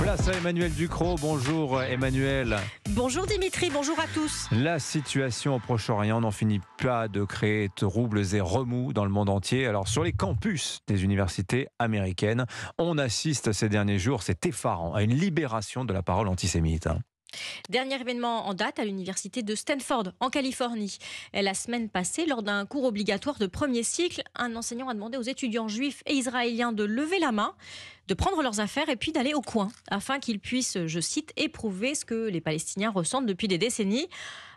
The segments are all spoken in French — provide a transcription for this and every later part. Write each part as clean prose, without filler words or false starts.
Place à Emmanuel Ducrot. Bonjour Emmanuel. Bonjour Dimitri, bonjour à tous. La situation au Proche-Orient n'en finit pas de créer troubles et remous dans le monde entier. Alors sur les campus des universités américaines, on assiste ces derniers jours, c'est effarant, à une libération de la parole antisémite. Dernier événement en date à l'université de Stanford, en Californie. La semaine passée, lors d'un cours obligatoire de premier cycle, un enseignant a demandé aux étudiants juifs et israéliens de lever la main, de prendre leurs affaires et puis d'aller au coin, afin qu'ils puissent, je cite, éprouver ce que les Palestiniens ressentent depuis des décennies,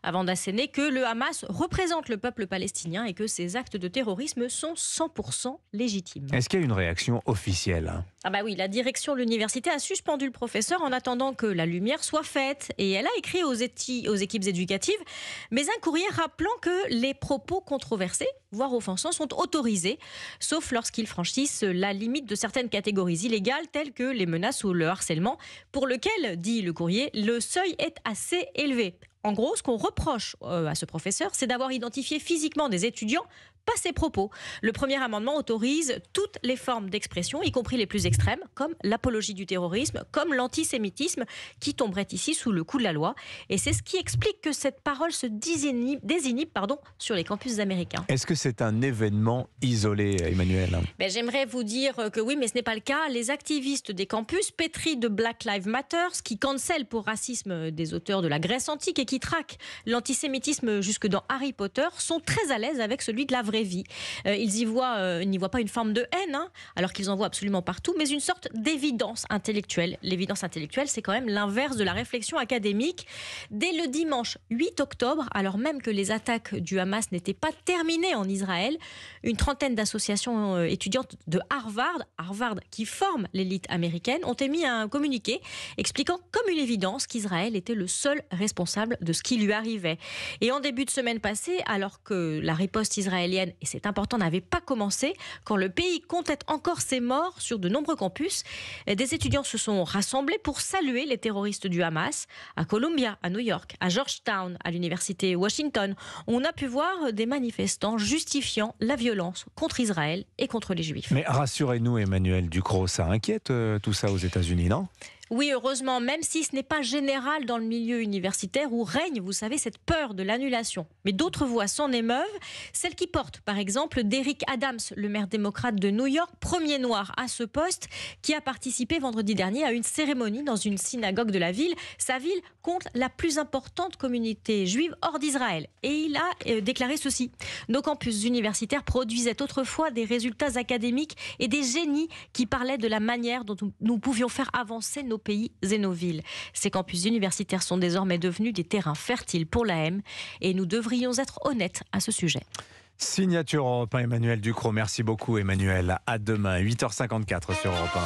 avant d'asséner que le Hamas représente le peuple palestinien et que ces actes de terrorisme sont 100% légitimes. Est-ce qu'il y a une réaction officielle ? Ah bah oui, la direction de l'université a suspendu le professeur en attendant que la lumière soit faite. Et elle a écrit aux équipes éducatives, mais un courrier rappelant que les propos controversés, voire offensants, sont autorisés, sauf lorsqu'ils franchissent la limite de certaines catégories illégales, telles que les menaces ou le harcèlement, pour lequel, dit le courrier, le seuil est assez élevé. En gros, ce qu'on reproche à ce professeur, c'est d'avoir identifié physiquement des étudiants, pas ses propos. Le premier amendement autorise toutes les formes d'expression, y compris les plus extrêmes, comme l'apologie du terrorisme, comme l'antisémitisme, qui tomberait ici sous le coup de la loi. Et c'est ce qui explique que cette parole se désinhibe sur les campus américains. Est-ce que c'est un événement isolé, Emmanuel ? J'aimerais vous dire que oui, mais ce n'est pas le cas. Les activistes des campus, pétris de Black Lives Matter, qui cancellent pour racisme des auteurs de la Grèce antique et qui traquent l'antisémitisme jusque dans Harry Potter, sont très à l'aise avec celui de la vraie vie. Ils n'y voient pas une forme de haine, alors qu'ils en voient absolument partout, mais une sorte d'évidence intellectuelle. L'évidence intellectuelle, c'est quand même l'inverse de la réflexion académique. Dès le dimanche 8 octobre, alors même que les attaques du Hamas n'étaient pas terminées en Israël, une trentaine d'associations étudiantes de Harvard qui forment l'élite américaine, ont émis un communiqué expliquant comme une évidence qu'Israël était le seul responsable de ce qui lui arrivait. Et en début de semaine passée, alors que la riposte israélienne, et c'est important, n'avait pas commencé, quand le pays comptait encore ses morts sur de nombreux campus, des étudiants se sont rassemblés pour saluer les terroristes du Hamas. À Columbia, à New York, à Georgetown, à l'université Washington, on a pu voir des manifestants justifiant la violence contre Israël et contre les Juifs. Mais rassurez-nous, Emmanuel Ducrot, ça inquiète tout ça aux États-Unis, non ? Oui, heureusement, même si ce n'est pas général dans le milieu universitaire où règne, vous savez, cette peur de l'annulation. Mais d'autres voix s'en émeuvent, celle qui porte, par exemple, d'Eric Adams, le maire démocrate de New York, premier noir à ce poste, qui a participé vendredi dernier à une cérémonie dans une synagogue de la ville. Sa ville compte la plus importante communauté juive hors d'Israël. Et il a déclaré ceci: nos campus universitaires produisaient autrefois des résultats académiques et des génies qui parlaient de la manière dont nous pouvions faire avancer nos pays et nos villes. Ces campus universitaires sont désormais devenus des terrains fertiles pour la haine et nous devrions être honnêtes à ce sujet. Signature Europe 1, Emmanuel Ducrot. Merci beaucoup, Emmanuel. À demain, 8h54 sur Europe 1.